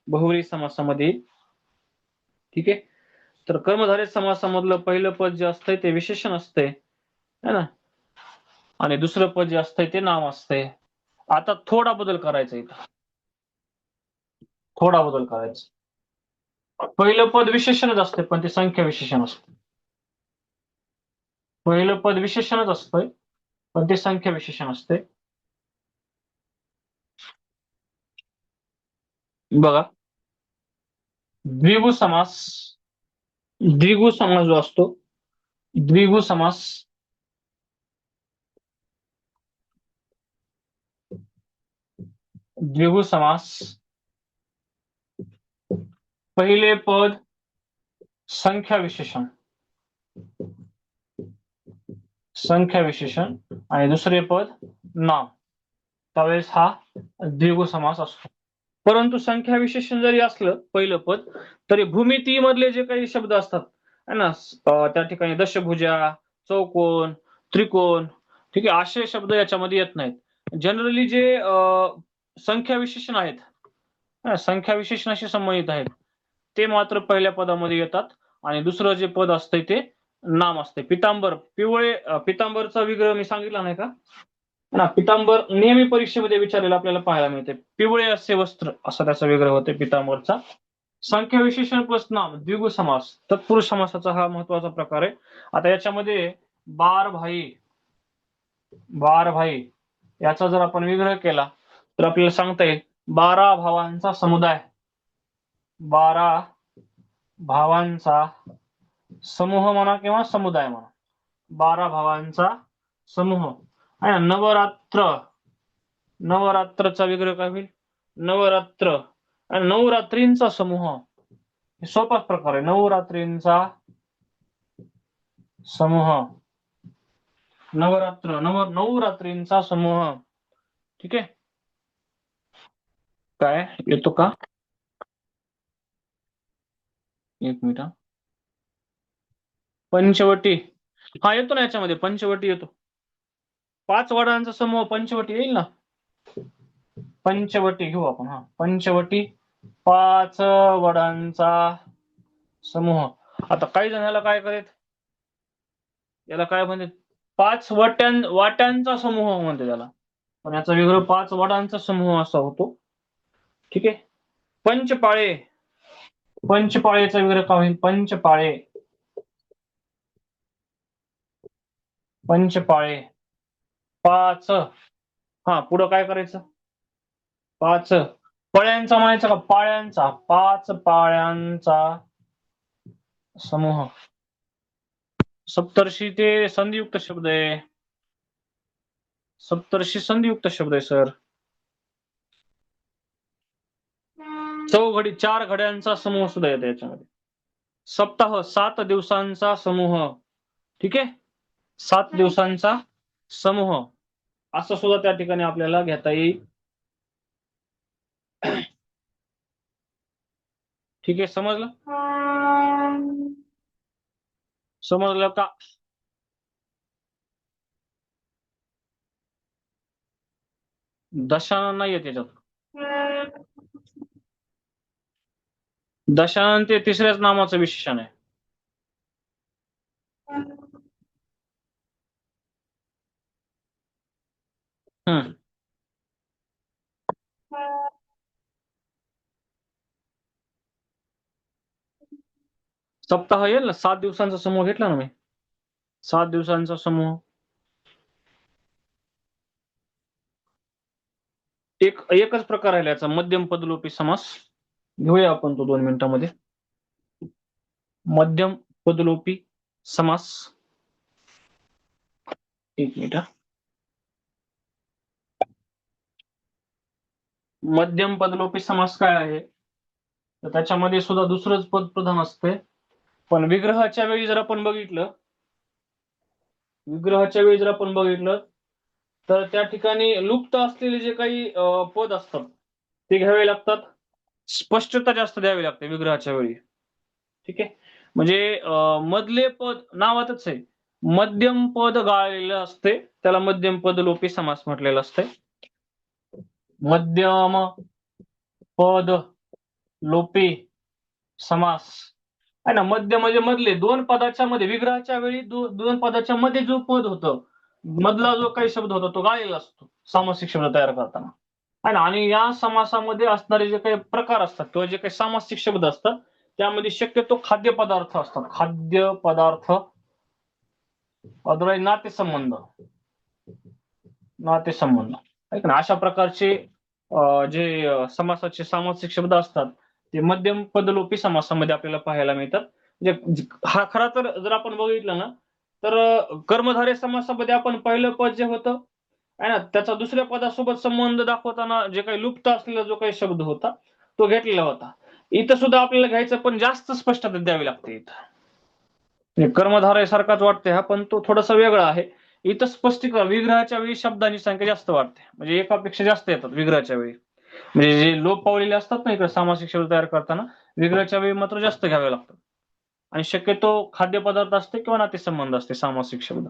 A: बहुव्रीही समासामध्ये. ठीक आहे. तर कर्मधारय समासामधलं पहिलं पद जे असतंय ते विशेषण असतंय है ना, आणि दुसरं पद जे असतंय ते नाम असतंय. आता थोडा बदल करायचा इथं, थोडा बदल करायचा. पहिलं पद विशेषणच असते पण ते संख्या विशेषण असते. पहिलं पद विशेषणच असतंय पण ते संख्या विशेषण असते. बघा, द्विगु समास जो असतो, द्विगु समास पहिले पद संख्या विशेषण आणि दुसरे पद नाम, त्यावेळेस हा द्विगु समास असतो. परंतु संख्या विशेषण जरी असलं पहिलं पद, तरी भूमिती मधले जे काही शब्द असतात है ना, त्या ठिकाणी दशभुजा, चौकोन, त्रिकोण, ठीक आहे, असे शब्द याच्यामध्ये येत नाहीत. जनरली जे संख्या विशेषण आहेत, संख्या विशेषणाशी संबंधित आहेत, ते मात्र पहिल्या पदामध्ये येतात आणि दुसरं जे पद असतंय ते नाम असते. पितांबर, पिवळे पितांबरचा विग्रह मी सांगितला नाही का ना. पितांबर नेहमी परीक्षेमध्ये विचारलेला आपल्याला पाहायला मिळते. पिवळे असे वस्त्र असा त्याचा विग्रह होते पितांबरचा. संख्या विशेषण प्लस नाम द्विगु समास, तत्पुरुष समासाचा हा महत्वाचा प्रकार आहे. आता याच्यामध्ये बार भाई याचा जर आपण विग्रह केला तर आपल्याला सांगता येईल 12 भावांचा समुदाय. 12 भावांचा समूह म्हणा किंवा समुदाय म्हणा. 12 भावांचा समूह. आहे ना. नवरात्रचा विग्रह काय होईल? नवरात्र आणि नवरात्रींचा समूह. सोपाच प्रकार आहे. नवरात्रींचा समूह. नवरात्रींचा समूह. ठीक आहे. काय येतो का? एक मिनिट. पंचवटी. हा येतो ना याच्यामध्ये. पंचवटी येतो. 5 वडांचा समूह पंचवटी येईल ना. पंचवटी घेऊ आपण. हा पंचवटी 5 वडांचा समूह. आता काही जण याला काय करेत, याला काय म्हणतात 5 वाट्यांचा समूह म्हणते त्याला. पण याचा विग्रह 5 वडांचा समूह असा होतो. ठीक आहे. पंचपाळेचा विग्रह काय होईल? पंचपाळे 5. हा पुढं काय करायचं? 5 पळ्यांचा म्हणायचा का पाळ्यांचा? 5 पाळ्यांचा समूह. सप्तर्षी ते संधियुक्त शब्द आहे. सप्तर्षी संधियुक्त शब्द आहे सर. चौघडी 4 घड्यांचा समूह सुद्धा येतो याच्यामध्ये. सप्ताह 7 दिवसांचा समूह. ठीक आहे. 7 दिवसांचा समूह असं सुद्धा त्या ठिकाणी आपल्याला घेता येईल. ठीक आहे. समजलं का? दशानन नाही येत याच्यात. दशानन ते तिसऱ्याच नामाचं विशेषण आहे. सप्ताह येईल ना. 7 दिवसांचा समूह घेतला ना मी. 7 दिवसांचा समूह. एकच प्रकार आहे याचा, मध्यम पदलोपी समास. घेऊया आपण तो 2 मिनिटांमध्ये. मध्यम पदलोपी समास. एक मिनिट. मध्यम पदलोपी समास काय आहे तर त्याच्यामध्ये सुद्धा दुसरंच पद प्रधान असते. पण विग्रहाच्या वेळी जर आपण बघितलं तर त्या ठिकाणी लुप्त असलेले जे काही पद असतात ते घ्यावे लागतात. स्पष्टता जास्त द्यावी लागते विग्रहाच्या वेळी. ठीक आहे. म्हणजे मधले पद नावातच आहे. मध्यम पद गाळलेलं असते त्याला मध्यम पदलोपी समास म्हटलेलं असते. मध्यम पद लोपी समास आहे ना. मध्य म्हणजे मधले 2 पदाच्या मध्ये. विग्रहाच्या वेळी 2 पदाच्या मध्ये जो पद होतं, मधला जो काही शब्द होता तो गाळलेला असतो सामासिक शब्द तयार करताना आहे ना. आणि या समासामध्ये असणारे जे काही प्रकार असतात किंवा जे काही सामासिक शब्द असतात त्यामध्ये शक्यतो खाद्यपदार्थ असतात. खाद्यपदार्थ, अदरवाईज नातेसंबंध आहे ना. अशा प्रकारचे जे समासाचे सामासिक शब्द असतात ते मध्यम पदलोपी समासामध्ये आपल्याला पाहायला मिळतात. म्हणजे हा खरा तर जर आपण बघितलं ना तर कर्मधारय समासामध्ये आपण पहिलं पद जे होतं आहे ना त्याचा दुसऱ्या पदासोबत संबंध दाखवताना जे काही लुप्त असलेला जो काही शब्द होता तो घेतलेला होता. इथं सुद्धा आपल्याला घ्यायचं पण जास्त स्पष्टता द्यावी लागते. इथं कर्मधारय सारखाच वाटते हा, पण तो थोडासा वेगळा आहे. इथं स्पष्टीकरण विग्रहाच्या वेळी शब्दांची संख्या जास्त वाटते. म्हणजे एकापेक्षा जास्त येतात विग्रहाच्या वेळी. म्हणजे जे लोप पावलेले असतात ना इकडे सामासिक शब्द तयार करताना विग्रहाच्या वेळी मात्र जास्त घ्यावे लागतात. आणि शक्यतो खाद्यपदार्थ असते किंवा नातेसंबंध असते सामासिक शब्द.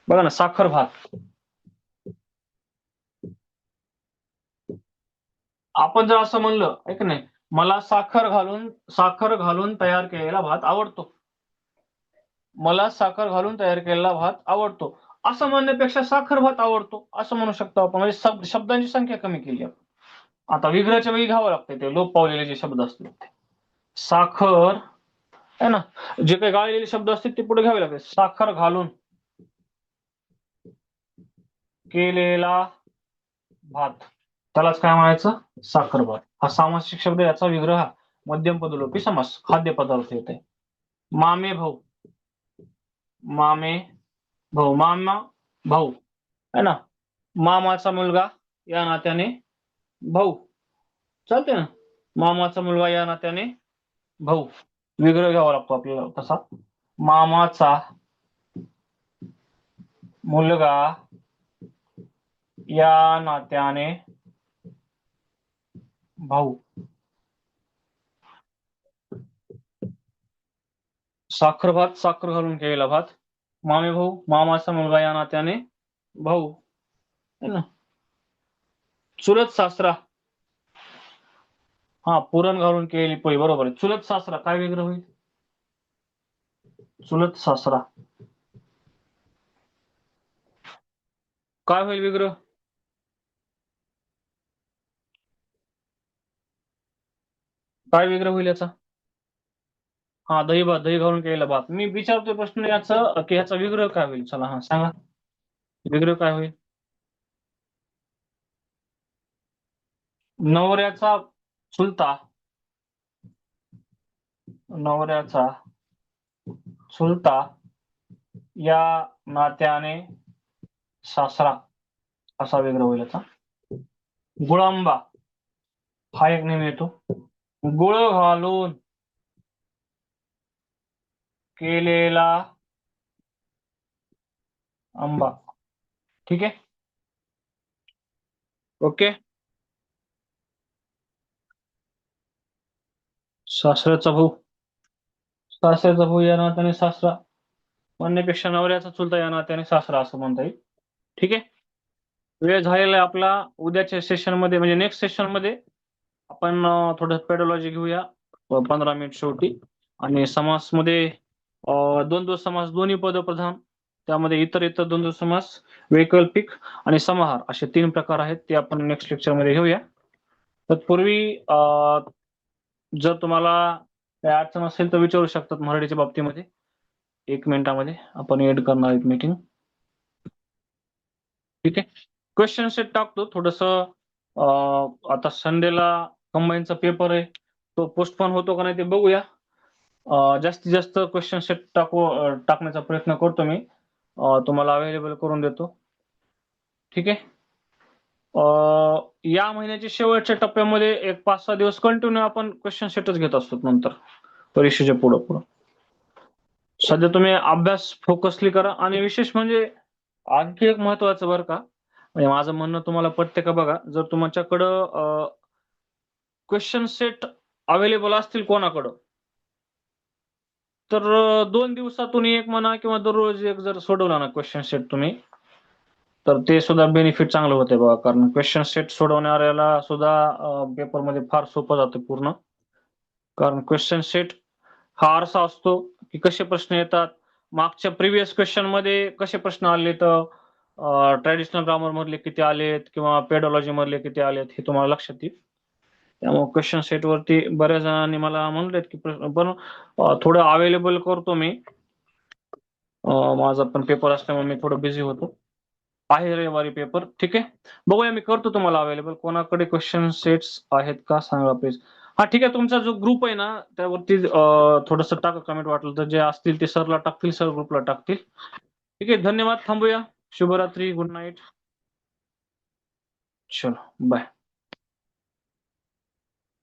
A: बघा ना. साखर भात. आपण जर असं म्हणलं ऐक नाही, मला साखर घालून तयार केलेला भात आवडतो. मला साखर घालून तयार केलेला भात आवडतो असं म्हणण्यापेक्षा साखर भात आवडतो असं म्हणू शकतो आपण, म्हणजे शब्दांची संख्या कमी केली आपण. आता विग्रहाच्या वेळी घ्यावं लागतं ते लोप पावलेले जे शब्द असतील ते. साखर आहे ना, जे काही गाळलेले शब्द असतील ते पुढे घ्यावे लागतात. साखर घालून केलेला भात, त्यालाच काय म्हणायचं, साखर भात. हा सामासिक शब्द, याचा विग्रह मध्यम पदलोपी समास, खाद्य पदार्थ येते. मामे भाऊ, मामे भाऊ, मामा भाऊ है ना, मामाचा मुलगा या नात्याने भाऊ, चालते ना, मामाचा मुलगा या नात्याने भाऊ. विग्रह घ्यावा लागतो आपल्याला तसा. मामाचा मुलगा या नात्याने भाऊ. साखर भात, साखर घालून केलेला भात. मामे भाऊ, मामाचा मुलगा या नात्याने भाऊ है ना. चुलत सासरा, हा, पुरण घालून केलेली पोळी, बरोबर आहे. चुलत सासरा काय विग्रह होईल, चुलत सासरा काय होईल विग्रह, काय विग्रह होईल याचा, हा, दही भात, दही घालून केलेला भात. मी विचारतोय प्रश्न याचा की याचा विग्रह काय होईल, चला हा सांगा, विग्रह काय होईल. नवऱ्याचा चुलता, नवऱ्याचा चुलता या नात्याने सासरा, असा विग्रह होईल याचा. गुळांबा हा एक नेहमी येतो. गुळ घालून केलेला आंबा. ठीक आहे, ओके. सासऱ्याचा भाऊ, सासऱ्याचा भाऊ या नात्याने सासरा म्हणण्यापेक्षा नवऱ्याचा चुलता या नात्याने सासरा असं म्हणता येईल. ठीक आहे, वेळ झालेला आहे आपला. उद्याच्या सेशन मध्ये, म्हणजे नेक्स्ट सेशन मध्ये आपण थोडं पेडोलॉजी घेऊया 15 मिनिट शेवटी. आणि समास मध्ये द्वंद्व समास, दोन्ही पदप्रधान, त्यामध्ये इतर इतर द्वंद्व समास, वैकल्पिक आणि समाहार असे 3 प्रकार आहेत, ते आपण नेक्स्ट लेक्चर मध्ये घेऊया. तत्पूर्वी जर तुम्हाला काही अडचण असेल तर विचारू शकतात मराठीच्या बाबतीमध्ये. 1 मिनिटामध्ये आपण एड करणार एक मीटिंग. ठीक आहे, क्वेश्चन सेट टाकतो थोडस. आता संडेला कंबाईनचा पेपर आहे, तो पोस्टपोन होतो का नाही ते बघूया. जास्तीत जास्त क्वेश्चन सेट टाकण्याचा प्रयत्न करतो मी, तुम्हाला अवेलेबल करून देतो. ठीक आहे, या महिन्याच्या शेवटच्या टप्प्यामध्ये एक 5-6 दिवस कंटिन्यू आपण क्वेश्चन सेटच घेत असतो. नंतर परीक्षेच्या पुढं सध्या तुम्ही अभ्यास फोकसली करा. आणि विशेष म्हणजे आणखी एक महत्वाचं बरं का, म्हणजे माझं म्हणणं तुम्हाला पटते का बघा. जर तुमच्याकडं क्वेश्चन सेट अवेलेबल असतील कोणाकडं, तर 2 दिवसातून एक म्हणा किंवा दररोज एक जर सोडवला ना क्वेश्चन सेट तुम्ही, तर ते सुद्धा बेनिफिट चांगलं होते बघा. कारण क्वेश्चन सेट सोडवणाऱ्याला सुद्धा पेपरमध्ये फार सोपं जातं पूर्ण. कारण क्वेश्चन सेट हा आरसा असतो की कसे प्रश्न येतात, मागच्या प्रिव्हियस क्वेश्चन मध्ये कसे प्रश्न आले, तर ट्रॅडिशनल ग्रामर मधले किती आलेत किंवा पेडॉलॉजी मधले किती आलेत हे तुम्हाला लक्षात येईल. त्यामुळे क्वेश्चन सेट वरती बऱ्याच जणांनी मला म्हणलेत की प्रश्न, पण थोडं अवेलेबल करतो मी. माझा पण पेपर असल्यामुळे मी थोडं बिझी होतो. आहे रविवारी पेपर. ठीक आहे, बघूया, मी करतो तुम्हाला अवेलेबल. कोणाकडे क्वेश्चन सेट्स आहेत का सांगा प्लीज. हा ठीक आहे, तुमचा जो ग्रुप आहे ना त्यावरती थोडस टाका कमेंट, वाटलं तर जे असतील ते सरला टाकतील, सर ग्रुपला टाकतील. ठीक आहे, धन्यवाद, थांबूया. शुभरात्री, गुड नाईट, चलो बाय.